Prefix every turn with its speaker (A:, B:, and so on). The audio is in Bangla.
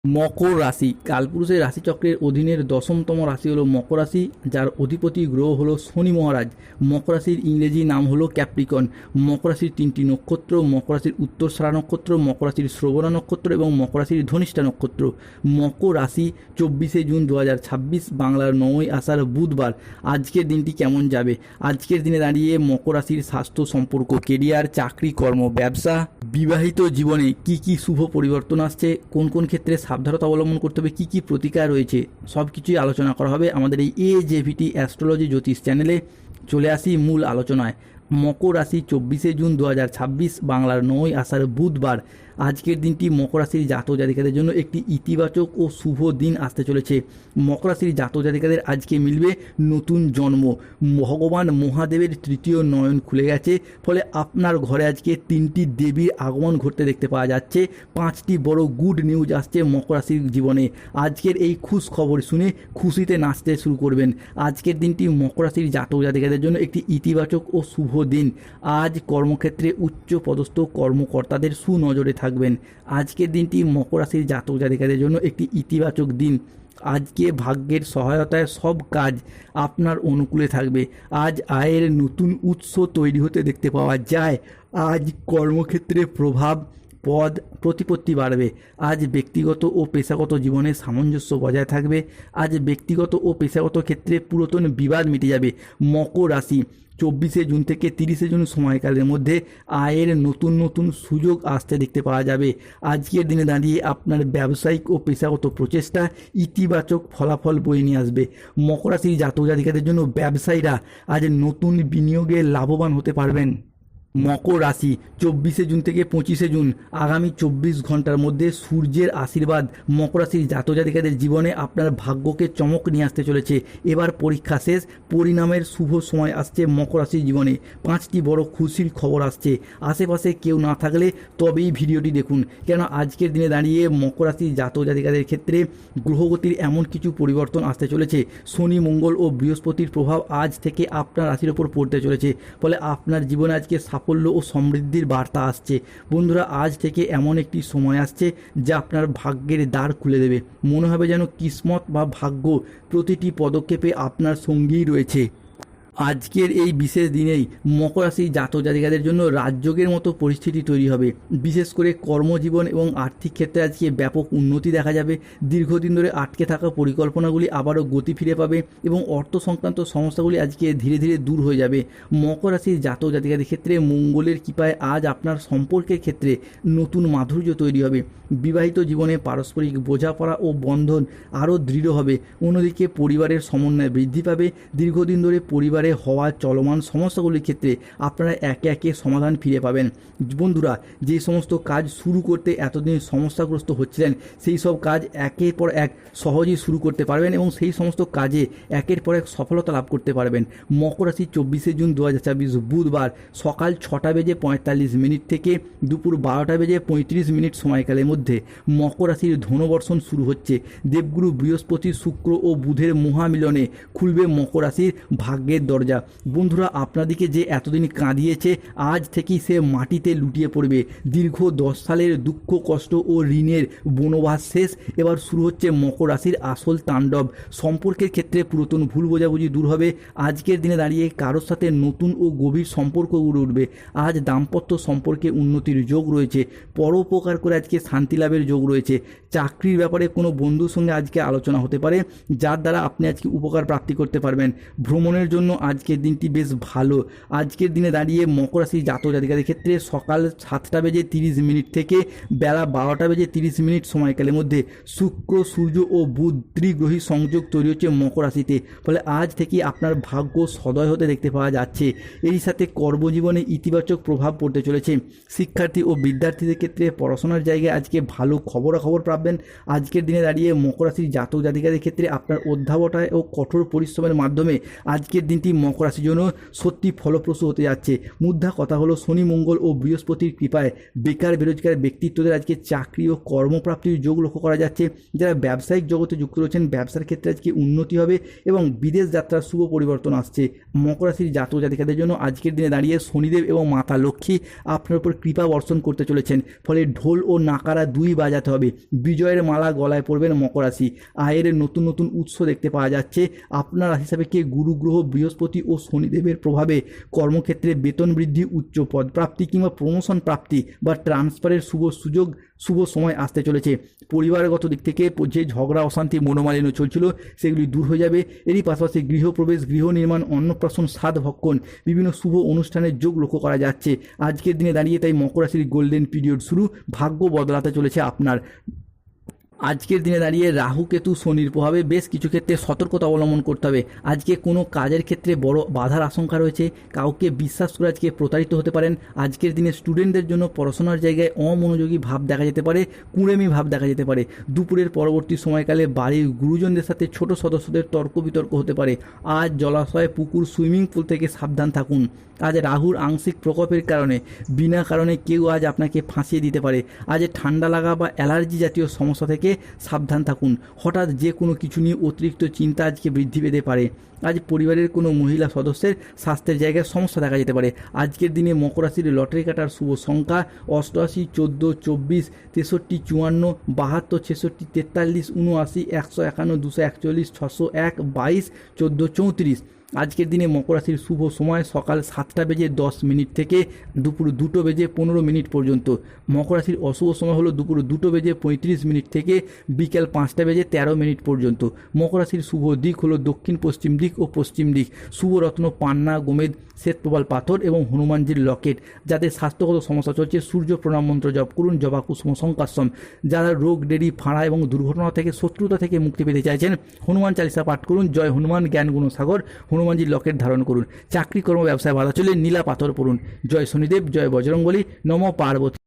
A: মকর রাশি কালপুরুষের রাশিচক্রের অধীনের 10তম রাশি হলো মকর রাশি, যার অধিপতি গ্রহ হলো শনি মহারাজ। মকর রাশির ইংরেজি নাম হলো ক্যাপ্রিকন। মকর রাশির 3টি নক্ষত্র: মকর রাশির উত্তরসারা নক্ষত্র, মকর রাশির শ্রবণা নক্ষত্র এবং মকর রাশির ধনিষ্ঠা নক্ষত্র। মকর রাশি 24শে জুন 2026 বাংলার 9ই আষাঢ় বুধবার। আজকের দিনটি কেমন যাবে? আজকের দিনে দাঁড়িয়ে মকর রাশির স্বাস্থ্য, সম্পর্ক, কেরিয়ার, চাকরি, কর্ম, ব্যবসা, বিবাহিত জীবনে কি কি শুভ পরিবর্তন আসছে, কোন কোন ক্ষেত্রে সাবধানতা অবলম্বন করতে হবে, কী কী প্রতিকার রয়েছে, সব কিছুই আলোচনা করা হবে আমাদের এই AJVT অ্যাস্ট্রোলজি জ্যোতিষ চ্যানেলে। চলে আসি মূল আলোচনায়। মকর রাশি 24শে জুন 2026 বাংলার 9ই আষাঢ় বুধবার। আজকের দিনটি মকর রাশির জাতক জাতিকাদের জন্য একটি ইতিবাচক ও শুভ দিন আসতে চলেছে। মকর রাশির জাতক জাতিকাদের আজকে মিলবে নতুন জন্ম। ভগবান মহাদেবের তৃতীয় নয়ন খুলে গেছে, ফলে আপনার ঘরে আজকে 3টি দেবীর আগমন ঘটতে দেখতে পাওয়া যাচ্ছে। 5টি বড় গুড নিউজ আসছে মকর রাশির জীবনে। আজকের এই খুশ খবর শুনে খুশিতে নাচতে শুরু করবেন। আজকের দিনটি মকর রাশির জাতক জাতিকাদের জন্য একটি ইতিবাচক ও শুভ দিন। আজ কর্মক্ষেত্রে উচ্চ পদস্থ কর্মকর্তাদের সুনজরে থাকবেন। আজকের দিনটি মকর রাশির জাতক জাতিকাদের জন্য একটি ইতিবাচক দিন। আজকে ভাগ্যের সহায়তায় সব কাজ আপনার অনুকূলে থাকবে। আজ আয়ের নতুন উৎস তৈরি হতে দেখতে পাওয়া যায়। আজ কর্মক্ষেত্রে প্রভাব, পদ, প্রতিপত্তি বাড়বে। আজ ব্যক্তিগত ও পেশাগত জীবনে সামঞ্জস্য বজায় থাকবে। আজ ব্যক্তিগত ও পেশাগত ক্ষেত্রে পুরাতন বিবাদ মিটে যাবে। মকর রাশি 24শে জুন থেকে 30শে জুন সময়কালের মধ্যে আয়ের নতুন নতুন সুযোগ আসতে দেখতে পাওয়া যাবে। আজকের দিনে দাঁড়িয়ে আপনার ব্যবসায়িক ও পেশাগত প্রচেষ্টা ইতিবাচক ফলাফল বয়ে নিয়ে আসবে। মকর রাশির জাতক জাতিকাদের জন্য ব্যবসায়ীরা আজ নতুন বিনিয়োগে লাভবান হতে পারবেন। মকর রাশি 24শে জুন থেকে 25শে জুন আগামী 24 ঘন্টার মধ্যে সূর্যের আশীর্বাদ মকর রাশির জাতক জাতিকাদের জীবনে আপনার ভাগ্যকে চমক নিয়ে আসতে চলেছে। এবার পরীক্ষা শেষ, পরিণামের শুভ সময় আসছে মকর রাশির জীবনে। 5টি বড় খুশির খবর আসছে। আশেপাশে কেউ না থাকলে তবেই ভিডিওটি দেখুন, কেন আজকের দিনে দাঁড়িয়ে মকর রাশির জাতক জাতিকাদের ক্ষেত্রে গ্রহগতির এমন কিছু পরিবর্তন আসতে চলেছে। শনি, মঙ্গল ও বৃহস্পতির প্রভাব আজ থেকে আপনার রাশির ওপর পড়তে চলেছে, ফলে আপনার জীবনে আজকে সাফল্য ও সমৃদ্ধির বার্তা আসছে। বন্ধুরা, আজ থেকে এমন একটি সময় আসছে যা আপনার ভাগ্যের দ্বার খুলে দেবে। মনে হবে যেন কিসমত বা ভাগ্য প্রতিটি পদক্ষেপে আপনার সঙ্গেই রয়েছে। আজকের এই বিশেষ দিনেই মকর রাশির জাতক জাতিকাদের জন্য রাজযোগের মতো পরিস্থিতি তৈরি হবে। বিশেষ করে কর্মজীবন এবং আর্থিক ক্ষেত্রে আজকে ব্যাপক উন্নতি দেখা যাবে। দীর্ঘদিন ধরে আটকে থাকা পরিকল্পনাগুলি আবারও গতি ফিরে পাবে এবং অর্থ সংক্রান্ত সমস্যাগুলি আজকে ধীরে ধীরে দূর হয়ে যাবে। মকর রাশির জাতক জাতিকাদের ক্ষেত্রে মঙ্গলের কৃপায় আজ আপনার সম্পর্কের ক্ষেত্রে নতুন মাধুর্য তৈরি হবে। বিবাহিত জীবনে পারস্পরিক বোঝাপড়া ও বন্ধন আরও দৃঢ় হবে। অন্যদিকে পরিবারের সমন্বয় বৃদ্ধি পাবে। দীর্ঘদিন ধরে পরিবারে হওয়া চলমান সমস্যাগুলির ক্ষেত্রে আপনারা একে একে সমাধান ফিরে পাবেন। বন্ধুরা, যে সমস্ত কাজ শুরু করতে এতদিন সমস্যাগ্রস্ত হচ্ছিলেন, সেই সব কাজ একের পর এক সহজেই শুরু করতে পারবেন এবং সেই সমস্ত কাজে একের পর এক সফলতা লাভ করতে পারবেন। মকর রাশি 24শে জুন 2026 বুধবার সকাল 6:45 থেকে দুপুর 12:35 সময়কালের মধ্যে মকর রাশির ধনুবর্ষণ শুরু হচ্ছে। দেবগুরু বৃহস্পতি, শুক্র ও বুধের মহামিলনে খুলবে মকর রাশির ভাগ্যের দরজা। বন্ধুরা, আপনাদিকে যে এতদিন কাঁদিয়েছে, আজ থেকেই সে মাটিতে লুটিয়ে পড়বে। দীর্ঘ 10 সালের দুঃখ, কষ্ট ও ঋণের বনবাস শেষ। এবার শুরু হচ্ছে মকর রাশির আসল তাণ্ডব। সম্পর্কের ক্ষেত্রে পুরাতন ভুল বোঝাবুঝি দূর হবে। আজকের দিনে দাঁড়িয়ে কারোর সাথে নতুন ও গভীর সম্পর্ক গড়ে উঠবে। আজ দাম্পত্য সম্পর্কে উন্নতির যোগ রয়েছে। পরোপকার করে আজকে শান্তি লাভের যোগ রয়েছে। চাকরির ব্যাপারে কোনো বন্ধুর সঙ্গে আজকে আলোচনা হতে পারে, যার দ্বারা আপনি আজকে উপকার প্রাপ্তি করতে পারবেন। ভ্রমণের জন্য আজকের দিনটি বেশ ভালো। আজকের দিনে দাঁড়িয়ে মকর রাশির জাতক জাতিকাদের ক্ষেত্রে সকাল 7:30 থেকে বেলা 12:30 সময়কালের মধ্যে শুক্র, সূর্য ও বুধ ত্রিগ্রহী সংযোগ তৈরি হচ্ছে মকর রাশিতে, ফলে আজ থেকে আপনার ভাগ্য সদয় হতে দেখতে পাওয়া যাচ্ছে। এর সাথে কর্মজীবনে ইতিবাচক প্রভাব পড়তে চলেছে। শিক্ষার্থী ও বিদ্যার্থীদের ক্ষেত্রে পড়াশোনার জায়গায় আজকে ভালো খবরাখবর পাবেন। আজকের দিনে দাঁড়িয়ে মকর রাশির জাতক জাতিকাদের ক্ষেত্রে আপনার অধ্যাবসায় ও কঠোর পরিশ্রমের মাধ্যমে আজকের দিনটি মকর রাশির জন্য সত্যি ফলপ্রসূ হতে যাচ্ছে। মুদ্রা কথা হলো শনি, মঙ্গল ও বৃহস্পতির কৃপায় বেকার বেরোজগার ব্যক্তিত্বদের আজকে চাকরি ও কর্মপ্রাপ্তির যোগ লক্ষ্য করা যাচ্ছে। যারা ব্যবসায়িক জগতে যুক্ত রয়েছেন ব্যবসার ক্ষেত্রে আজকে উন্নতি হবে এবং বিদেশ যাত্রার শুভ পরিবর্তন আসছে। মকর রাশির জাতক জাতিকাদের জন্য আজকের দিনে দাঁড়িয়ে শনিদেব এবং মাতা লক্ষ্মী আপনার উপর কৃপা বর্ষণ করতে চলেছেন, ফলে ঢোল ও নাকারা দুই বাজাতে হবে। বিজয়ের মালা গলায় পড়বেন মকর রাশি। আয়ের নতুন নতুন উৎস দেখতে পাওয়া যাচ্ছে। আপনার রাশি সাপেক্ষে গুরু গ্রহ বৃহস্পতি ও শনিদেবের প্রভাবে কর্মক্ষেত্রে বেতন বৃদ্ধি, উচ্চ পদ প্রাপ্তি কিংবা প্রমোশন প্রাপ্তি বা ট্রান্সফারের শুভ সুযোগ, শুভ সময় আসতে চলেছে। পরিবারগত দিক থেকে যে ঝগড়া অশান্তি মনোমালিন্য চলছিল সেগুলি দূর হয়ে যাবে। এরই পাশাপাশি গৃহপ্রবেশ, গৃহ নির্মাণ, অন্নপ্রাশন, সাধ ভক্ষণ বিভিন্ন শুভ অনুষ্ঠানের যোগ লক্ষ্য করা যাচ্ছে। আজকের দিনে দাঁড়িয়ে তাই মকর রাশির গোল্ডেন পিরিয়ড শুরু, ভাগ্য বদলাতে চলেছে আপনার। আজকের দিনে দাঁড়িয়ে রাহু কেতু শনির প্রভাবে বেশ কিছু ক্ষেত্রে সতর্কতা অবলম্বন করতে হবে। আজকে কোনো কাজের ক্ষেত্রে বড় বাধার আশঙ্কা রয়েছে, কাউকে বিশ্বাস করে আজকে প্রতারিত হতে পারেন। আজকের দিনে স্টুডেন্টদের জন্য পড়াশোনার জায়গায় অমনোযোগী ভাব দেখা যেতে পারে, কুঁড়েমি ভাব দেখা যেতে পারে। দুপুরের পরবর্তী সময়কালে বাড়ির গুরুজনদের সাথে ছোট সদস্যদের তর্ক বিতর্ক হতে পারে। আজ জলাশয়, পুকুর, সুইমিং পুল থেকে সাবধান থাকুন। আজ রাহুর আংশিক প্রকোপের কারণে বিনা কারণে কেউ আজ আপনাকে ফাঁসিয়ে দিতে পারে। আজ ঠান্ডা লাগা বা অ্যালার্জি জাতীয় সমস্যা থেকে সাবধান থাকুন। হঠাৎ যে কোনো কিছু নিয়ে অতিরিক্ত চিন্তা আজকে বৃদ্ধি পেতে পারে। আজ পরিবারের কোনো মহিলা সদস্যের স্বাস্থ্যের জায়গায় সমস্যা দেখা যেতে পারে। আজকের দিনে মকর রাশির লটারি কাটার শুভ সংখ্যা 88, 14, 24, 63, 54, 72, 66, 43, 79, 151, 241, 601, 22, 14, 34। আজকের দিনে মকর রাশির শুভ সময় সকাল 7:10 থেকে দুপুর 2:15 পর্যন্ত। মকর রাশির অশুভ সময় হলো দুপুর 2:35 থেকে বিকেল 5:13 পর্যন্ত। মকর রাশির শুভ দিক হলো দক্ষিণ পশ্চিম দিক ও পশ্চিম দিক। শুভ রত্ন পান্না, গোমেদ, শ্বেতপ্রবাল পাথর এবং হনুমানজির লকেট। যাদের স্বাস্থ্যগত সমস্যা চলছে সূর্য প্রণাম মন্ত্র জপ করুন, জবা কুসুম সংকাশ্যম। যারা রোগ, দেরি, ফাঁড়া এবং দুর্ঘটনা থেকে, শত্রুতা থেকে মুক্তি পেতে চাইছেন হনুমান চালিসা পাঠ করুন, জয় হনুমান জ্ঞান গুণ সাগর, হনুমানজির লকেট ধারণ করুন। চাকরি কর্ম ব্যবসায় বাধা চলে নীলা পাথর পড়ুন। জয় শনিদেব, জয় বজরংবলী, নমঃ পার্বতী।